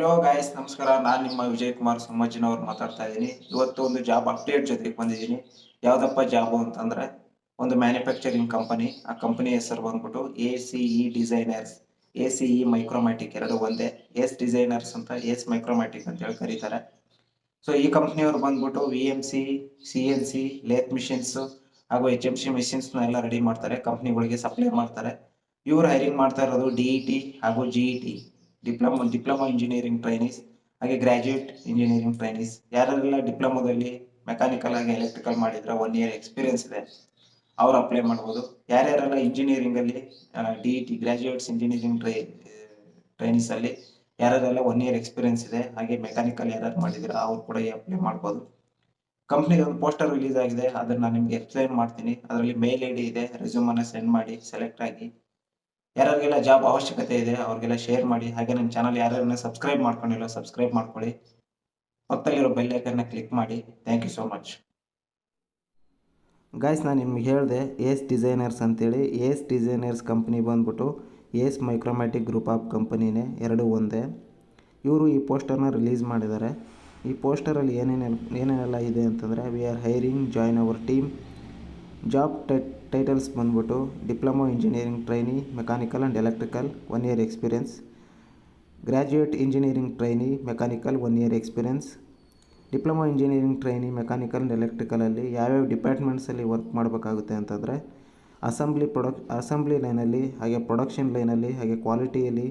Hello guys, ನಮಸ್ಕಾರ. ನಾನು ನಿಮ್ಮ ವಿಜಯ್ ಕುಮಾರ್ ಸಮ್ಮಜ್ಜಿನವ್ರು ಮಾತಾಡ್ತಾ ಇದ್ದೀನಿ. ಇವತ್ತು ಒಂದು ಜಾಬ್ ಅಪ್ಡೇಟ್ ಜೊತೆಗೆ ಬಂದಿದ್ದೀನಿ. ಯಾವುದಪ್ಪ ಜಾಬು ಅಂತಂದ್ರೆ ಒಂದು ಮ್ಯಾನುಫ್ಯಾಕ್ಚರಿಂಗ್ ಕಂಪನಿ. ಆ ಕಂಪನಿ ಹೆಸರು ಬಂದ್ಬಿಟ್ಟು ACE ಡಿಸೈನರ್ಸ್. ACE ಮೈಕ್ರೋಮ್ಯಾಟಿಕ್ ಎರಡು ಒಂದೇ. ಎಸ್ ಡಿಸೈನರ್ಸ್ ಅಂತ, ಎಸ್ ಮೈಕ್ರೋಮ್ಯಾಟಿಕ್ ಅಂತ ಹೇಳಿ ಕರೀತಾರೆ. ಸೊ ಈ ಕಂಪ್ನಿಯವರು ಬಂದ್ಬಿಟ್ಟು VMC, CNC, ಲೇತ್ ಮಿಷಿನ್ಸ್ ಹಾಗೂ HMC ಮಿಷಿನ್ಸ್ನ ಎಲ್ಲ ರೆಡಿ ಮಾಡ್ತಾರೆ, ಕಂಪ್ನಿಗಳಿಗೆ ಸಪ್ಲೈ ಮಾಡ್ತಾರೆ. ಇವರು ಹೈರಿಂಗ್ ಮಾಡ್ತಾ ಇರೋದು DET ಹಾಗೂ GET, ಡಿಪ್ಲೊಮಾ ಇಂಜಿನಿಯರಿಂಗ್ ಟ್ರೈನೀಸ್ ಹಾಗೆ ಗ್ರಾಜ್ಯುಯೇಟ್ ಇಂಜಿನಿಯರಿಂಗ್ ಟ್ರೈನೀಸ್. ಯಾರೆಲ್ಲ ಡಿಪ್ಲೊಮಾದಲ್ಲಿ ಮೆಕ್ಯಾನಿಕಲ್ ಹಾಗೆ ಎಲೆಕ್ಟ್ರಿಕಲ್ ಮಾಡಿದ್ರೆ 1 ಇಯರ್ ಎಕ್ಸ್ಪೀರಿಯನ್ಸ್ ಇದೆ, ಅವ್ರು ಅಪ್ಲೈ ಮಾಡ್ಬೋದು. ಯಾರ್ಯಾರೆಲ್ಲ ಇಂಜಿನಿಯರಿಂಗಲ್ಲಿ DET ಗ್ರಾಜ್ಯುಯೇಟ್ಸ್ ಇಂಜಿನಿಯರಿಂಗ್ ಟ್ರೈನೀಸ್ ಅಲ್ಲಿ ಯಾರೆಲ್ಲ 1 ಇಯರ್ ಎಕ್ಸ್ಪೀರಿಯನ್ಸ್ ಇದೆ ಹಾಗೆ ಮೆಕ್ಯಾನಿಕಲ್ ಯಾರು ಮಾಡಿದ್ರೆ ಅವ್ರು ಕೂಡ ಅಪ್ಲೈ ಮಾಡ್ಬೋದು. ಕಂಪ್ನಿಗೆ ಒಂದು ಪೋಸ್ಟರ್ ರಿಲೀಸ್ ಆಗಿದೆ, ಅದನ್ನ ನಾನು ನಿಮ್ಗೆ ಎಕ್ಸ್ಪ್ಲೈನ್ ಮಾಡ್ತೀನಿ. ಅದರಲ್ಲಿ ಮೇಲ್ ID ಇದೆ, ರೆಸ್ಯೂಮನ್ನ ಸೆಂಡ್ ಮಾಡಿ ಸೆಲೆಕ್ಟ್ ಆಗಿ. ಯಾರಿಗೆಲ್ಲ ಜಾಬ್ ಅವಶ್ಯಕತೆ ಇದೆ ಅವ್ರಿಗೆಲ್ಲ ಶೇರ್ ಮಾಡಿ. ಹಾಗೆ ನನ್ನ ಚಾನಲ್ ಯಾರ್ಯಾರನ್ನ ಸಬ್ಸ್ಕ್ರೈಬ್ ಮಾಡ್ಕೊಂಡಿಲ್ಲ ಸಬ್ಸ್ಕ್ರೈಬ್ ಮಾಡ್ಕೊಳ್ಳಿ. ಪಕ್ಕದಲ್ಲಿರೋ ಬೆಲ್ ಐಕನ್ನ ಕ್ಲಿಕ್ ಮಾಡಿ. Thank you so much. Guys, ನಾನು ನಿಮ್ಗೆ ಹೇಳಿದೆ ಏಸ್ ಡಿಸೈನರ್ಸ್ ಅಂತೇಳಿ. ಏಸ್ ಡಿಸೈನರ್ಸ್ ಕಂಪ್ನಿ ಬಂದ್ಬಿಟ್ಟು ಏಸ್ ಮೈಕ್ರೋಮ್ಯಾಟಿಕ್ ಗ್ರೂಪ್ ಆಫ್ ಕಂಪನಿನೇ, ಎರಡು ಒಂದೇ. ಇವರು ಈ ಪೋಸ್ಟರ್ನ ರಿಲೀಸ್ ಮಾಡಿದ್ದಾರೆ. ಈ ಪೋಸ್ಟರಲ್ಲಿ ಏನೇನೆಲ್ಲ ಇದೆ ಅಂತಂದರೆ, we are hiring, join our team. Job titles ಬಂದ್ಬಿಟ್ಟು diploma engineering trainee mechanical and electrical 1 year experience, graduate engineering trainee mechanical 1 year experience. Diploma engineering trainee mechanical and ಎಲೆಕ್ಟ್ರಿಕಲಲ್ಲಿ ಯಾವ್ಯಾವ ಡಿಪಾರ್ಟ್ಮೆಂಟ್ಸಲ್ಲಿ ವರ್ಕ್ ಮಾಡಬೇಕಾಗುತ್ತೆ ಅಂತಂದರೆ, ಅಸೆಂಬ್ಲಿ ಲೈನಲ್ಲಿ, ಹಾಗೆ ಪ್ರೊಡಕ್ಷನ್ ಲೈನಲ್ಲಿ, ಹಾಗೆ ಕ್ವಾಲಿಟಿಯಲ್ಲಿ,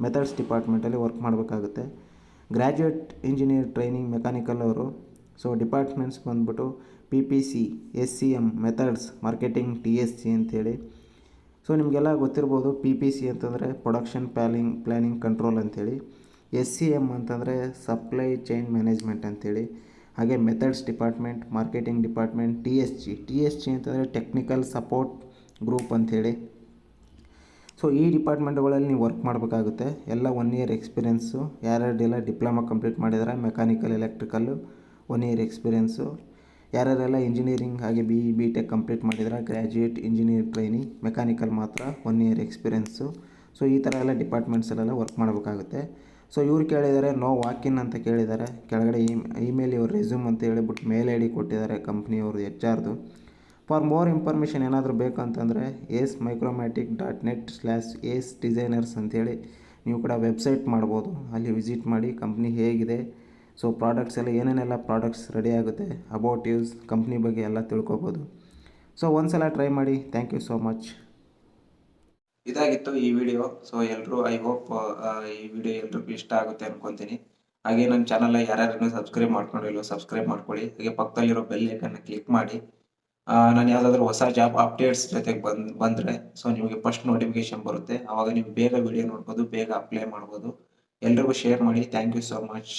ಮೆಥಡ್ಸ್ ಡಿಪಾರ್ಟ್ಮೆಂಟಲ್ಲಿ ವರ್ಕ್ ಮಾಡಬೇಕಾಗುತ್ತೆ. ಗ್ರ್ಯಾಜುಯೇಟ್ ಇಂಜಿನಿಯರ್ ಟ್ರೈನಿಂಗ್ ಮೆಕ್ಯಾನಿಕಲ್ ಅವರು, ಸೊ ಡಿಪಾರ್ಟ್ಮೆಂಟ್ಸ್ ಬಂದ್ಬಿಟ್ಟು PPC, SCM, methods, marketing, TSC ಅಂತೇಳಿ. ಸೊ ನಿಮಗೆಲ್ಲ ಗೊತ್ತಿರ್ಬೋದು, PPC ಅಂತಂದರೆ ಪ್ರೊಡಕ್ಷನ್ ಪ್ಲ್ಯಾನಿಂಗ್ ಕಂಟ್ರೋಲ್ ಅಂತೇಳಿ, SCM ಅಂತಂದರೆ ಸಪ್ಲೈ ಚೈನ್ ಮ್ಯಾನೇಜ್ಮೆಂಟ್ ಅಂತೇಳಿ, ಹಾಗೆ methods department, marketing department, TSG ಅಂತಂದರೆ ಟೆಕ್ನಿಕಲ್ ಸಪೋರ್ಟ್ ಗ್ರೂಪ್ ಅಂಥೇಳಿ. ಸೊ ಈ ಡಿಪಾರ್ಟ್ಮೆಂಟ್ಗಳಲ್ಲಿ ನೀವು ವರ್ಕ್ ಮಾಡಬೇಕಾಗುತ್ತೆ. ಎಲ್ಲ 1 ಇಯರ್ ಎಕ್ಸ್ಪೀರಿಯೆನ್ಸು. ಯಾರ್ಯಾರೆಲ್ಲ ಡಿಪ್ಲೊಮಾ ಕಂಪ್ಲೀಟ್ ಮಾಡಿದರೆ ಮೆಕ್ಯಾನಿಕಲ್ ಎಲೆಕ್ಟ್ರಿಕಲ್ಲು 1 ಇಯರ್ ಎಕ್ಸ್ಪೀರಿಯೆನ್ಸು. ಯಾರ್ಯಾರೆಲ್ಲ ಇಂಜಿನಿಯರಿಂಗ್ ಹಾಗೆ BTech ಕಂಪ್ಲೀಟ್ ಮಾಡಿದರೆ ಗ್ರ್ಯಾಜುಯೇಟ್ ಇಂಜಿನಿಯರ್ ಟ್ರೈನಿ ಮೆಕ್ಯಾನಿಕಲ್ ಮಾತ್ರ 1 ಇಯರ್ ಎಕ್ಸ್ಪೀರಿಯೆನ್ಸು. ಸೊ ಈ ಥರ ಎಲ್ಲ ಡಿಪಾರ್ಟ್ಮೆಂಟ್ಸಲ್ಲೆಲ್ಲ ವರ್ಕ್ ಮಾಡಬೇಕಾಗುತ್ತೆ. ಸೊ ಇವ್ರು ಕೇಳಿದ್ದಾರೆ ನೋ ವಾಕಿನ್ ಅಂತ ಕೇಳಿದ್ದಾರೆ. ಕೆಳಗಡೆ ಇಮೇಲ್ ಇವ್ರ ರೆಸ್ಯೂಮ್ ಅಂತ ಹೇಳಿಬಿಟ್ಟು ಮೇಲ್ ID ಕೊಟ್ಟಿದ್ದಾರೆ ಕಂಪ್ನಿಯವ್ರದ್ದು, HR. ಫಾರ್ ಮೋರ್ ಇನ್ಫಾರ್ಮೇಷನ್ ಏನಾದರೂ ಬೇಕಂತಂದರೆ asmicromatic.net/ace ಡಿಸೈನರ್ಸ್ ಅಂಥೇಳಿ ನೀವು ಕೂಡ ವೆಬ್ಸೈಟ್ ಮಾಡ್ಬೋದು. ಅಲ್ಲಿ ವಿಸಿಟ್ ಮಾಡಿ ಕಂಪ್ನಿ ಹೇಗಿದೆ, ಸೊ ಪ್ರಾಡಕ್ಟ್ಸ್ ಎಲ್ಲ ಏನೇನೆಲ್ಲ ಪ್ರಾಡಕ್ಟ್ಸ್ ರೆಡಿ ಆಗುತ್ತೆ, ಅಬೌಟ್ ಯೂಸ್, ಕಂಪ್ನಿ ಬಗ್ಗೆ ಎಲ್ಲ ತಿಳ್ಕೊಬೋದು. ಸೊ ಒಂದ್ಸಲ ಟ್ರೈ ಮಾಡಿ. Thank you so much. ಇದಾಗಿತ್ತು ಈ ವಿಡಿಯೋ. ಸೊ ಎಲ್ಲರೂ, ಐ ಹೋಪ್ ಈ ವಿಡಿಯೋ ಎಲ್ರಿಗೂ ಇಷ್ಟ ಆಗುತ್ತೆ ಅನ್ಕೊಂತೀನಿ. ಹಾಗೆ ನನ್ನ ಚಾನಲ್ ಯಾರ್ಯಾರನ್ನು ಸಬ್ಸ್ಕ್ರೈಬ್ ಮಾಡ್ಕೊಂಡಿಲ್ಲ ಸಬ್ಸ್ಕ್ರೈಬ್ ಮಾಡ್ಕೊಳ್ಳಿ. ಹಾಗೆ ಪಕ್ಕದಲ್ಲಿರೋ ಬೆಲ್ ಐಕನ್ನ ಕ್ಲಿಕ್ ಮಾಡಿ. ನಾನು ಯಾವುದಾದ್ರೂ ಹೊಸ ಜಾಬ್ ಅಪ್ಡೇಟ್ಸ್ ಜೊತೆಗೆ ಬಂದರೆ ಸೊ ನಿಮಗೆ ಫಸ್ಟ್ ನೋಟಿಫಿಕೇಶನ್ ಬರುತ್ತೆ. ಆವಾಗ ನೀವು ಬೇಗ ವಿಡಿಯೋ ನೋಡ್ಬೋದು, ಬೇಗ ಅಪ್ಲೈ ಮಾಡ್ಬೋದು. ಎಲ್ರಿಗೂ ಶೇರ್ ಮಾಡಿ. Thank you so much.